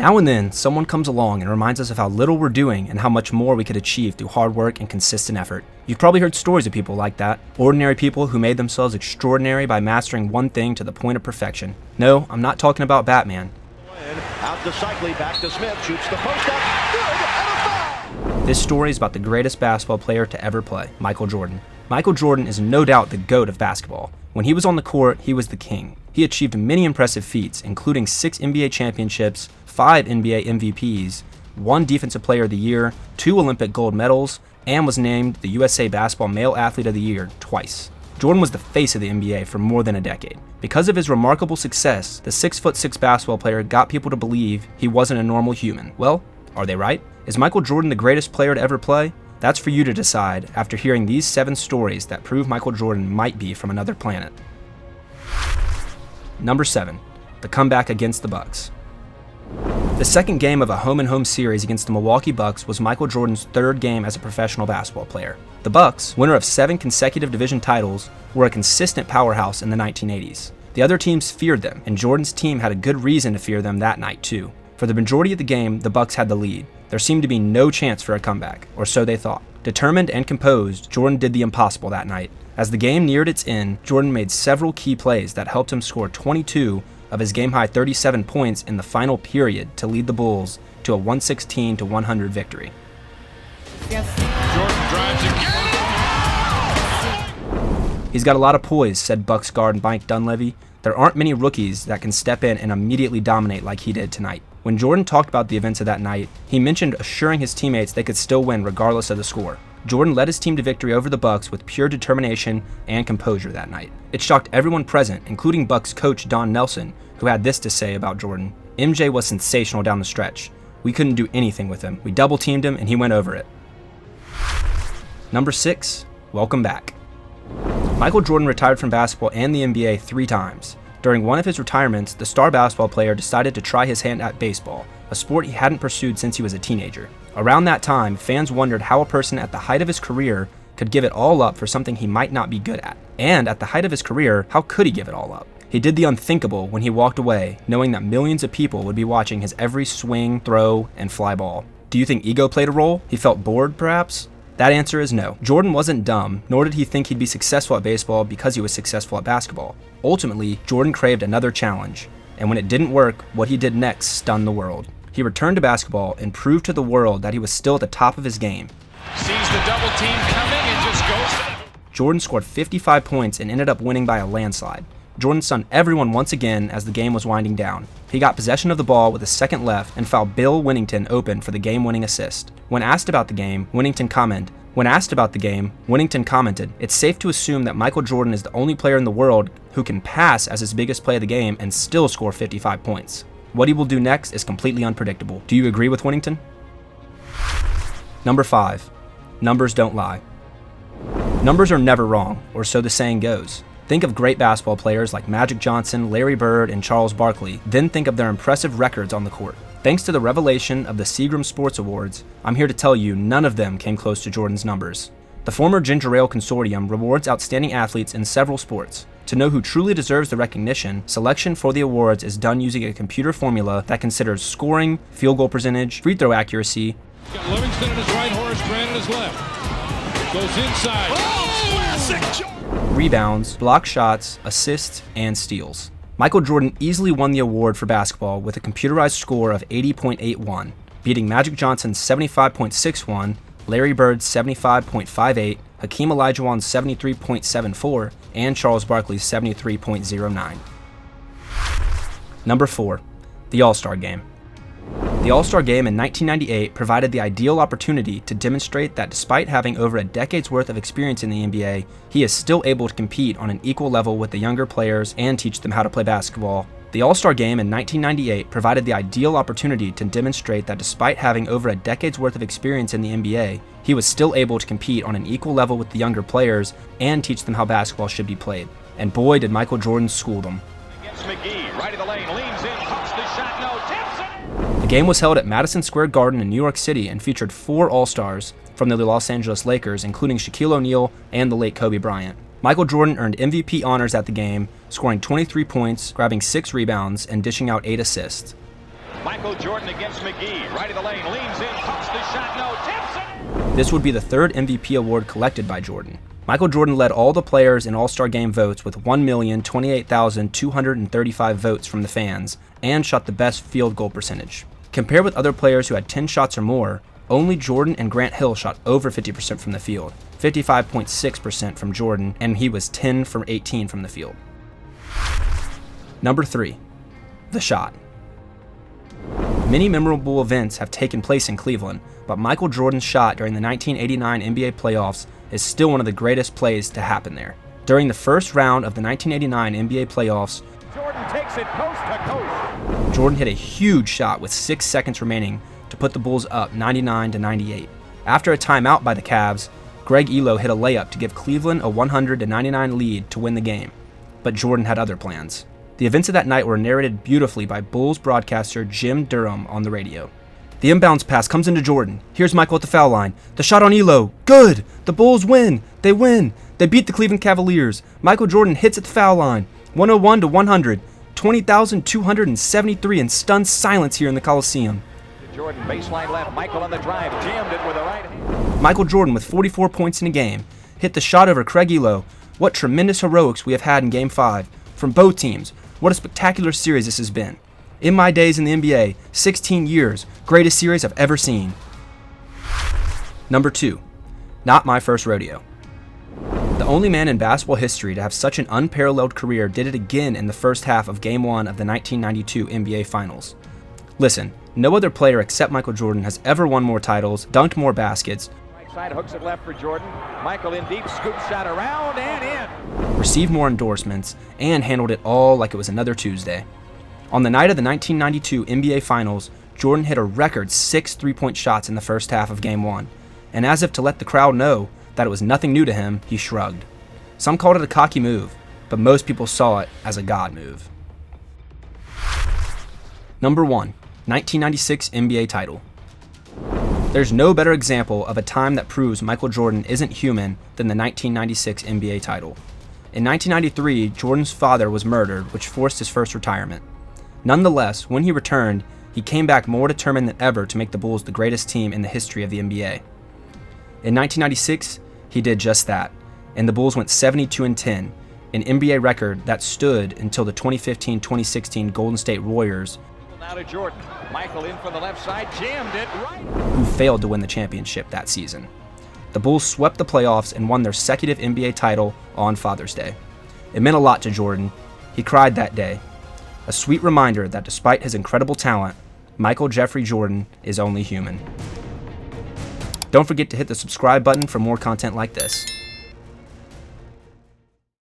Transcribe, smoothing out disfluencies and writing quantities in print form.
Now and then, someone comes along and reminds us of how little we're doing and how much more we could achieve through hard work and consistent effort. You've probably heard stories of people like that, ordinary people who made themselves extraordinary by mastering one thing to the point of perfection. No, I'm not talking about Batman. Out to Cycli, back to Smith, shoots the post up, good, and a foul! This story is about the greatest basketball player to ever play, Michael Jordan. Michael Jordan is no doubt the GOAT of basketball. When he was on the court, he was the king. He achieved many impressive feats, including 6 NBA championships, 5 NBA MVPs, 1 Defensive Player of the Year, 2 Olympic gold medals, and was named the USA Basketball Male Athlete of the Year twice. Jordan was the face of the NBA for more than a decade. Because of his remarkable success, the 6'6" basketball player got people to believe he wasn't a normal human. Well, are they right? Is Michael Jordan the greatest player to ever play? That's for you to decide after hearing these 7 stories that prove Michael Jordan might be from another planet. Number 7. The comeback against the Bucks. The second game of a home-and-home series against the Milwaukee Bucks was Michael Jordan's 3rd game as a professional basketball player. The Bucks, winner of 7 consecutive division titles, were a consistent powerhouse in the 1980s. The other teams feared them, and Jordan's team had a good reason to fear them that night too. For the majority of the game, the Bucks had the lead. There seemed to be no chance for a comeback, or so they thought. Determined and composed, Jordan did the impossible that night. As the game neared its end, Jordan made several key plays that helped him score 22 of his game-high 37 points in the final period to lead the Bulls to a 116-100 victory. Jordan drives again. He's got a lot of poise, said Bucks guard Mike Dunleavy. There aren't many rookies that can step in and immediately dominate like he did tonight. When Jordan talked about the events of that night, he mentioned assuring his teammates they could still win regardless of the score. Jordan led his team to victory over the Bucks with pure determination and composure that night. It shocked everyone present, including Bucks coach Don Nelson, who had this to say about Jordan. MJ was sensational down the stretch. We couldn't do anything with him. We double-teamed him and he went over it. Number 6. Welcome back. Michael Jordan retired from basketball and the NBA 3 times. During one of his retirements, the star basketball player decided to try his hand at baseball, a sport he hadn't pursued since he was a teenager. Around that time, fans wondered how a person at the height of his career could give it all up for something he might not be good at. And at the height of his career, how could he give it all up? He did the unthinkable when he walked away, knowing that millions of people would be watching his every swing, throw, and fly ball. Do you think ego played a role? He felt bored, perhaps? That answer is no. Jordan wasn't dumb, nor did he think he'd be successful at baseball because he was successful at basketball. Ultimately, Jordan craved another challenge, and when it didn't work, what he did next stunned the world. He returned to basketball and proved to the world that he was still at the top of his game. Sees the double team coming and just goes for it. Jordan scored 55 points and ended up winning by a landslide. Jordan stunned everyone once again as the game was winding down. He got possession of the ball with a second left and fouled Bill Winnington open for the game-winning assist. When asked about the game, Winnington commented, "It's safe to assume that Michael Jordan is the only player in the world who can pass as his biggest play of the game and still score 55 points. What he will do next is completely unpredictable." Do you agree with Winnington? Number 5. Numbers don't lie. Numbers are never wrong, or so the saying goes. Think of great basketball players like Magic Johnson, Larry Bird, and Charles Barkley, then think of their impressive records on the court. Thanks to the revelation of the Seagram Sports Awards, I'm here to tell you none of them came close to Jordan's numbers. The former Ginger Ale Consortium rewards outstanding athletes in several sports. To know who truly deserves the recognition, selection for the awards is done using a computer formula that considers scoring, field goal percentage, free throw accuracy, Got Livingston in his right horse, Grant in his left. Goes inside. Classic! rebounds, block shots, assists, and steals. Michael Jordan easily won the award for basketball with a computerized score of 80.81, beating Magic Johnson's 75.61, Larry Bird's 75.58, Hakeem Olajuwon's 73.74, and Charles Barkley's 73.09. Number 4. The All-Star Game. The All-Star Game in 1998 provided the ideal opportunity to demonstrate that despite having over a decade's worth of experience in the NBA, he is still able to compete on an equal level with the younger players and teach them how to play basketball. The All-Star Game in 1998 provided the ideal opportunity to demonstrate that despite having over a decade's worth of experience in the NBA, he was still able to compete on an equal level with the younger players and teach them how basketball should be played. And boy, did Michael Jordan school them. Against McGee, right of the lane, leans in, hooks the shot, no, tips it! The game was held at Madison Square Garden in New York City and featured 4 All-Stars from the Los Angeles Lakers, including Shaquille O'Neal and the late Kobe Bryant. Michael Jordan earned MVP honors at the game, scoring 23 points, grabbing 6 rebounds, and dishing out 8 assists. Michael Jordan against McGee. Right of the lane, leans in, pumps the shot, no, tips it! This would be the third MVP award collected by Jordan. Michael Jordan led all the players in All-Star Game votes with 1,028,235 votes from the fans and shot the best field goal percentage. Compared with other players who had 10 shots or more, only Jordan and Grant Hill shot over 50% from the field, 55.6% from Jordan, and he was 10 for 18 from the field. Number 3. The shot. Many memorable events have taken place in Cleveland, but Michael Jordan's shot during the 1989 NBA playoffs is still one of the greatest plays to happen there. During the first round of the 1989 NBA playoffs, Jordan takes it coast to coast. Jordan hit a huge shot with 6 seconds remaining to put the Bulls up 99-98. After a timeout by the Cavs, Greg Elo hit a layup to give Cleveland a 100-99 lead to win the game, but Jordan had other plans. The events of that night were narrated beautifully by Bulls broadcaster Jim Durham on the radio. The inbounds pass comes into Jordan. Here's Michael at the foul line. The shot on Elo. Good! The Bulls win! They win! They beat the Cleveland Cavaliers. Michael Jordan hits at the foul line. 101-100. 20,273 in stunned silence here in the Coliseum. Jordan baseline left, Michael on the drive, jammed it with the right hand. Michael Jordan with 44 points in a game hit the shot over Craig Elo. What tremendous heroics we have had in Game 5 from both teams. What a spectacular series this has been. In my days in the NBA, 16 years, greatest series I've ever seen. Number 2. Not my first rodeo. The only man in basketball history to have such an unparalleled career did it again in the first half of Game 1 of the 1992 NBA Finals. Listen, no other player except Michael Jordan has ever won more titles, dunked more baskets, Right side hooks it left for Jordan. Michael in deep, scoop shot around and in. received more endorsements, and handled it all like it was another Tuesday. On the night of the 1992 NBA Finals, Jordan hit a record 6 3-point shots in the first half of Game 1, and as if to let the crowd know that it was nothing new to him, he shrugged. Some called it a cocky move, but most people saw it as a God move. Number 1. 1996 NBA title. There's no better example of a time that proves Michael Jordan isn't human than the 1996 NBA title. In 1993, Jordan's father was murdered, which forced his first retirement. Nonetheless, when he returned, he came back more determined than ever to make the Bulls the greatest team in the history of the NBA. In 1996, he did just that, and the Bulls went 72-10, an NBA record that stood until the 2015-2016 Golden State Warriors, Now to Jordan. Michael in from the left side, jammed it right. who failed to win the championship that season. The Bulls swept the playoffs and won their second NBA title on Father's Day. It meant a lot to Jordan. He cried that day. A sweet reminder that despite his incredible talent, Michael Jeffrey Jordan is only human. Don't forget to hit the subscribe button for more content like this.